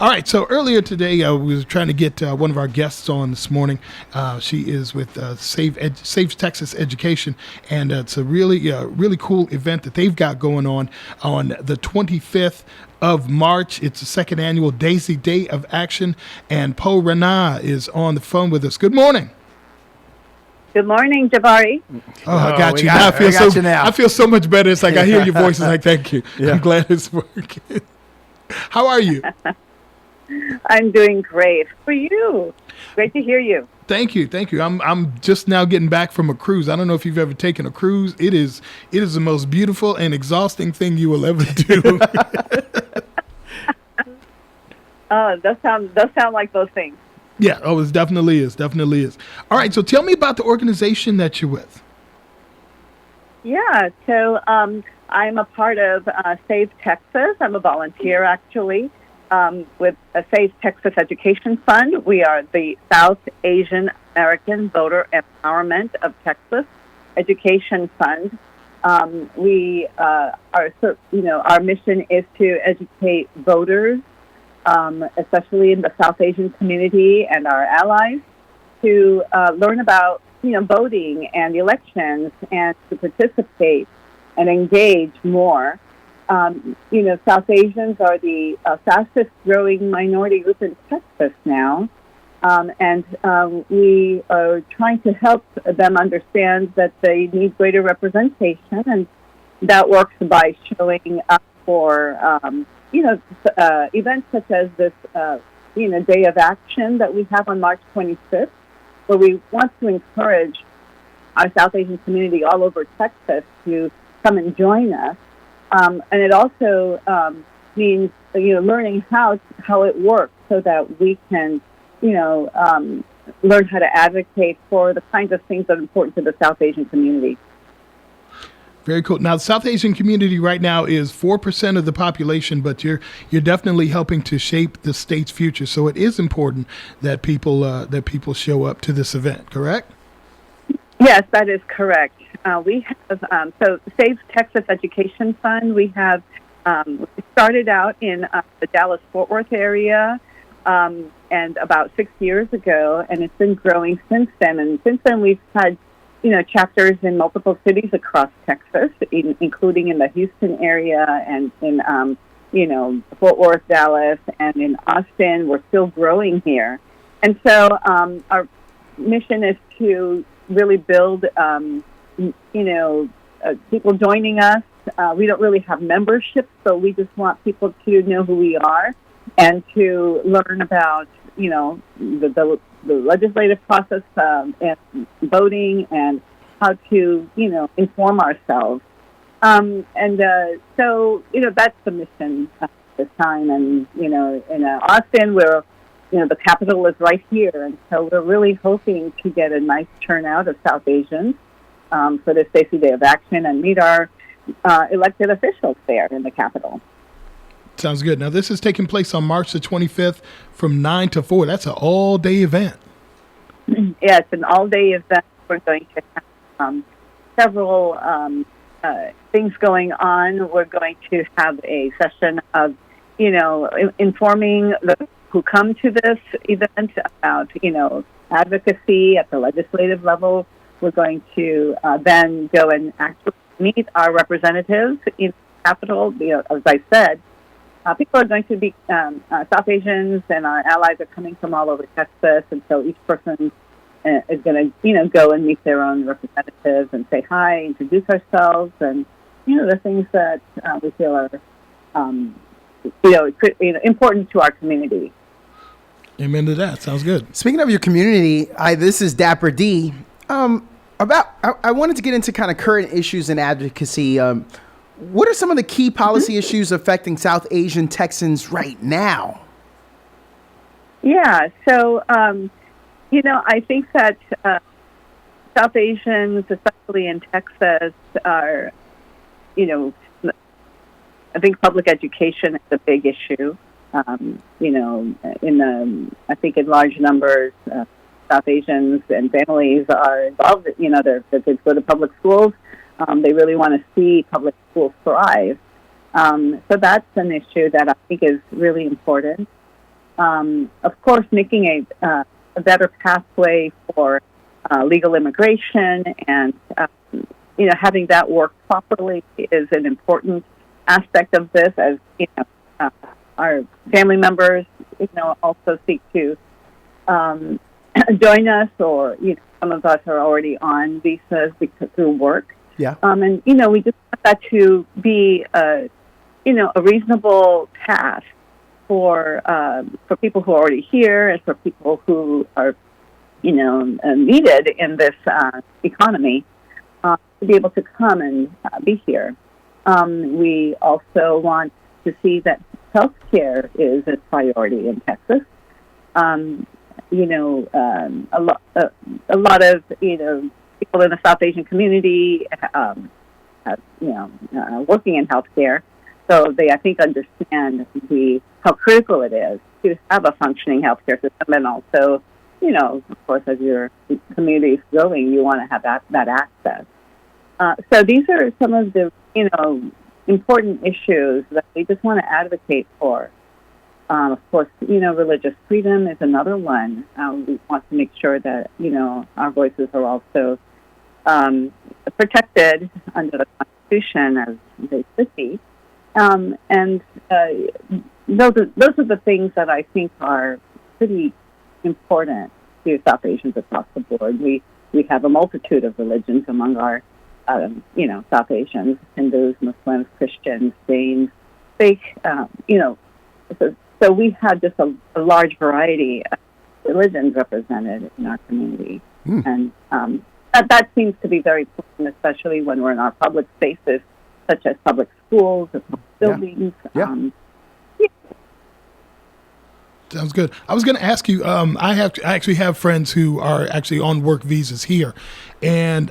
All right, so earlier today, we was trying to get one of our guests on this morning. She is with Save Texas Education, and it's a really cool event that they've got going on the 25th of March. It's the second annual Daisy Day of Action, and Poe Rana is on the phone with us. Good morning. Good morning, Jabari. Oh, I got you. I feel so much better. It's like I hear your voice. It's like, thank you. Yeah. I'm glad it's working. How are you? I'm doing great. For you? Great to hear you. Thank you. I'm just now getting back from a cruise. I don't know if you've ever taken a cruise. It is the most beautiful and exhausting thing you will ever do. Oh, those sound like those things. Yeah. Oh, it definitely is. All right. So tell me about the organization that you're with. Yeah. So I'm a part of Save Texas. I'm a volunteer, actually. With a Save Texas Education Fund. We are the South Asian American Voter Empowerment of Texas Education Fund. Our mission is to educate voters, especially in the South Asian community and our allies, to learn about, voting and elections and to participate and engage more. South Asians are the fastest growing minority group in Texas now. And we are trying to help them understand that they need greater representation. And that works by showing up for, events such as this, Day of Action that we have on March 25th, where we want to encourage our South Asian community all over Texas to come and join us. And it also means, learning how it works so that we can, learn how to advocate for the kinds of things that are important to the South Asian community. Very cool. Now, the South Asian community right now is 4% of the population, but you're definitely helping to shape the state's future. So it is important that people show up to this event. Correct? Yes, that is correct. We have, Save Texas Education Fund, we have started out in the Dallas-Fort Worth area and about 6 years ago, and it's been growing since then. And since then, we've had, chapters in multiple cities across Texas, including in the Houston area and in, Fort Worth, Dallas, and in Austin. We're still growing here. And so our mission is to really build people joining us. We don't really have membership, so we just want people to know who we are and to learn about, the legislative process and voting and how to, inform ourselves. So, that's the mission at this time. And, in Austin, we're the capital is right here, and so we're really hoping to get a nice turnout of South Asians for this Daisy Day of Action and meet our elected officials there in the capital. Sounds good. Now, this is taking place on March the 25th from 9 to 4. That's an all-day event. Yeah, it's an all-day event. We're going to have several things going on. We're going to have a session of, informing the who come to this event about, advocacy at the legislative level. We're going to then go and actually meet our representatives in the Capitol. As I said, people are going to be South Asians, and our allies are coming from all over Texas, and so each person is going to, go and meet their own representatives and say hi, introduce ourselves, and, the things that we feel are, important to our community. Amen to that. Sounds good. Speaking of your community, this is Dapper D. I wanted to get into kind of current issues in advocacy. What are some of the key policy issues affecting South Asian Texans right now? Yeah, so, I think that South Asians, especially in Texas, are, I think public education is a big issue. I think in large numbers, South Asians and families are involved. Their kids go to public schools. They really want to see public schools thrive. So that's an issue that I think is really important. of course, making a better pathway for legal immigration and having that work properly is an important aspect of this. As our family members, also seek to join us, or some of us are already on visas through work. Yeah. And we just want that to be a reasonable task for people who are already here and for people who are needed in this economy to be able to come and be here. We also want to see that healthcare is a priority in Texas. A lot of people in the South Asian community working in healthcare, so they, I think, understand how critical it is to have a functioning healthcare system, and also, of course, as your community is growing, you want to have that access. So these are some of the important issues that we just want to advocate for. Of course, religious freedom is another one. We want to make sure that our voices are also protected under the Constitution as they should be. And those are the things that I think are pretty important to South Asians across the board. We have a multitude of religions among our South Asians: Hindus, Muslims, Christians, Jains, Sikh. So we have just a large variety of religions represented in our community, and that seems to be very important, especially when we're in our public spaces, such as public schools or public buildings. Sounds good. I was going to ask you, I actually have friends who are actually on work visas here. And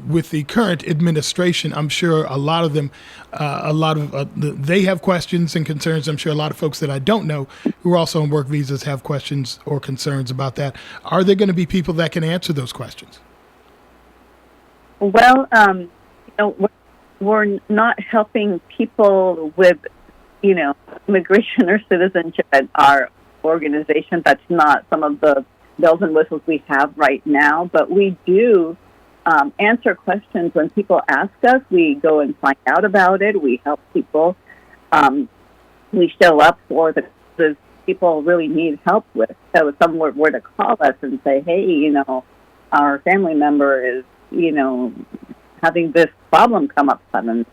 with the current administration, I'm sure a lot of them, they have questions and concerns. I'm sure a lot of folks that I don't know who are also on work visas have questions or concerns about that. Are there going to be people that can answer those questions? Well, we're not helping people with, immigration or citizenship at our organization. That's not some of the bells and whistles we have right now, but we do answer questions when people ask us. We go and find out about it. We help people. We show up for the people really need help with. So if someone were to call us and say, hey, our family member is, having this problem come up suddenly,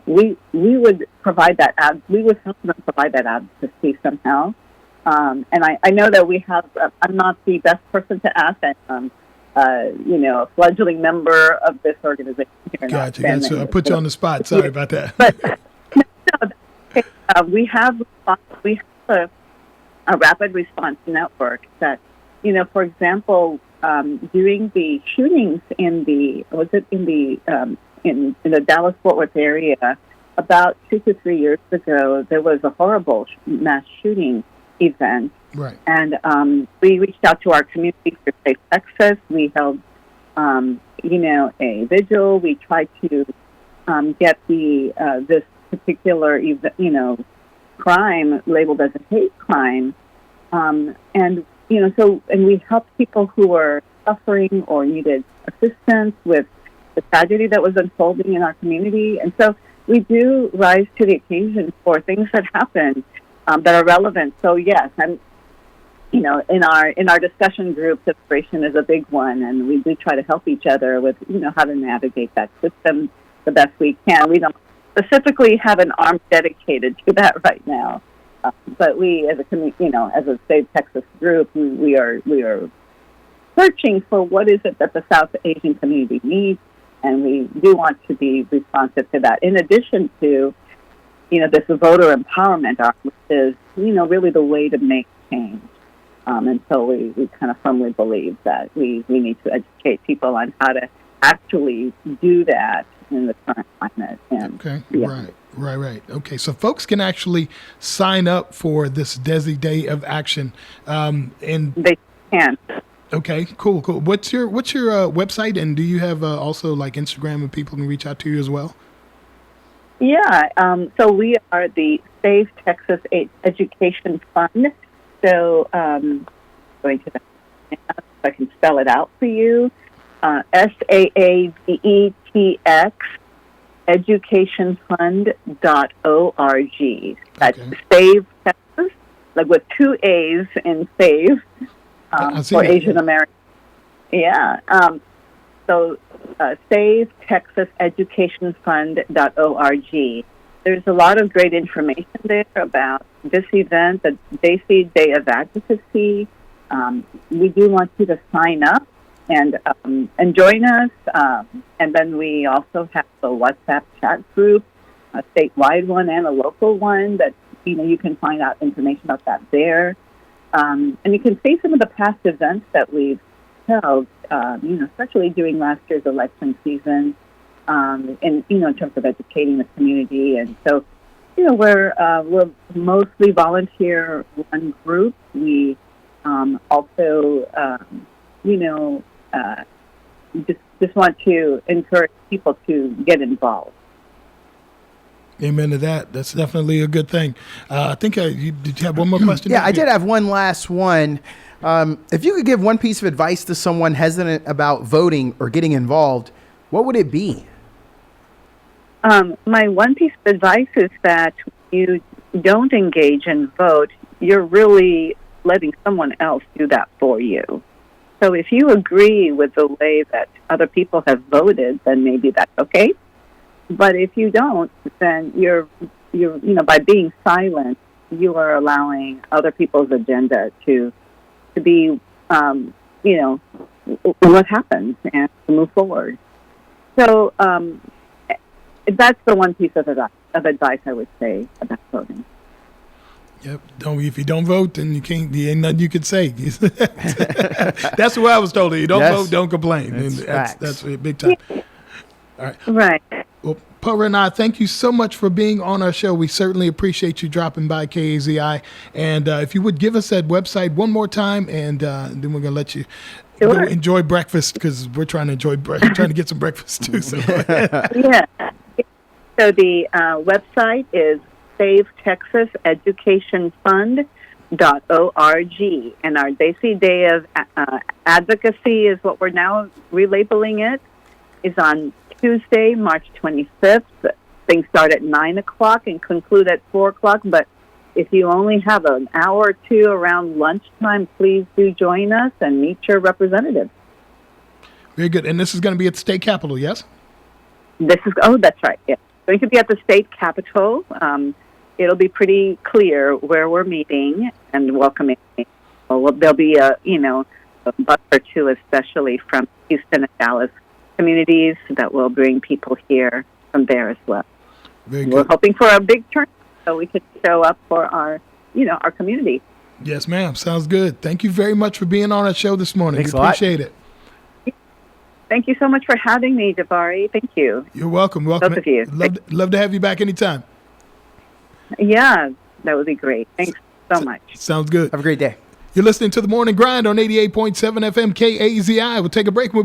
we would provide that we would help them provide that advocacy somehow. And I know that we have, I'm not the best person to ask, a fledgling member of this organization here. Gotcha. So I put you on the spot. Sorry about that. But we have a rapid response network that, for example, during the shootings in the Dallas-Fort Worth area about 2 to 3 years ago, there was a horrible mass shooting event. Right. And we reached out to our community for SAAVETXEF. We held, a vigil. We tried to get this particular, crime labeled as a hate crime. And we helped people who were suffering or needed assistance with the tragedy that was unfolding in our community. And so we do rise to the occasion for things that happen that are relevant. So yes, in our discussion group, separation is a big one, and we do try to help each other with how to navigate that system the best we can. We don't specifically have an arm dedicated to that right now, but we, as a as a SAAVETXEF group, we are searching for what is it that the South Asian community needs, and we do want to be responsive to that. In addition to this voter empowerment arm, which is really the way to make change. And so we kind of firmly believe that we need to educate people on how to actually do that in the current climate. And, okay, right. Okay, so folks can actually sign up for this Desi Day of Action, and they can. Okay, cool. What's your website, and do you have also like Instagram and people can reach out to you as well? Yeah. So we are the SAAVETXEF Education Fund. also going to the, if I can spell it out for you, SAAVETX educationfund.org. That's Save Texas, like with 2 A's in Save for Asian American. Yeah. So Save Texas educationfund.org. There's a lot of great information there about this event, the Daisy Day of Advocacy. We do want you to sign up and join us. And then we also have a WhatsApp chat group, a statewide one and a local one that you can find out information about that there. And you can see some of the past events that we've held, especially during last year's election season, in terms of educating the community. And so, we're mostly volunteer run group. We also, just want to encourage people to get involved. Amen to that. That's definitely a good thing. I think did you have one more question? Yeah, I did have one last one. If you could give one piece of advice to someone hesitant about voting or getting involved, what would it be? My one piece of advice is that you don't engage and vote. You're really letting someone else do that for you. So if you agree with the way that other people have voted, then maybe that's okay. But if you don't, then you're by being silent, you are allowing other people's agenda to be, what happens and to move forward. So that's the one piece of advice I would say about voting. Yep. If you don't vote, then you can't. There ain't nothing you can say. That's the way I was told. You don't vote, don't complain. That's big time. All right. Right. Well, Pura and I, thank you so much for being on our show. We certainly appreciate you dropping by KAZI. And if you would give us that website one more time, and then we're gonna let you go enjoy breakfast because we're trying to trying to get some breakfast too. So. Yeah. So the website is SAAVTexasEducationFund.org, and our Daisy Day of Advocacy is what we're now relabeling it, is on Tuesday, March 25th. Things start at 9 o'clock and conclude at 4 o'clock, but if you only have an hour or two around lunchtime, please do join us and meet your representative. Very good. And this is going to be at the state capitol, yes? That's right, yes. Going to be at the state capitol. It'll be pretty clear where we're meeting and welcoming. Well, there'll be a bus or two, especially from Houston and Dallas communities, that will bring people here from there as well. Very good. We're hoping for a big turnout so we can show up for our community. Yes, ma'am. Sounds good. Thank you very much for being on our show this morning. Thanks we appreciate it. Thank you so much for having me, Jabari. Thank you. You're welcome. Welcome. Both of you. Love to have you back anytime. Yeah, that would be great. Thanks so much. Sounds good. Have a great day. You're listening to The Morning Grind on 88.7 FM KAZI. We'll take a break. We'll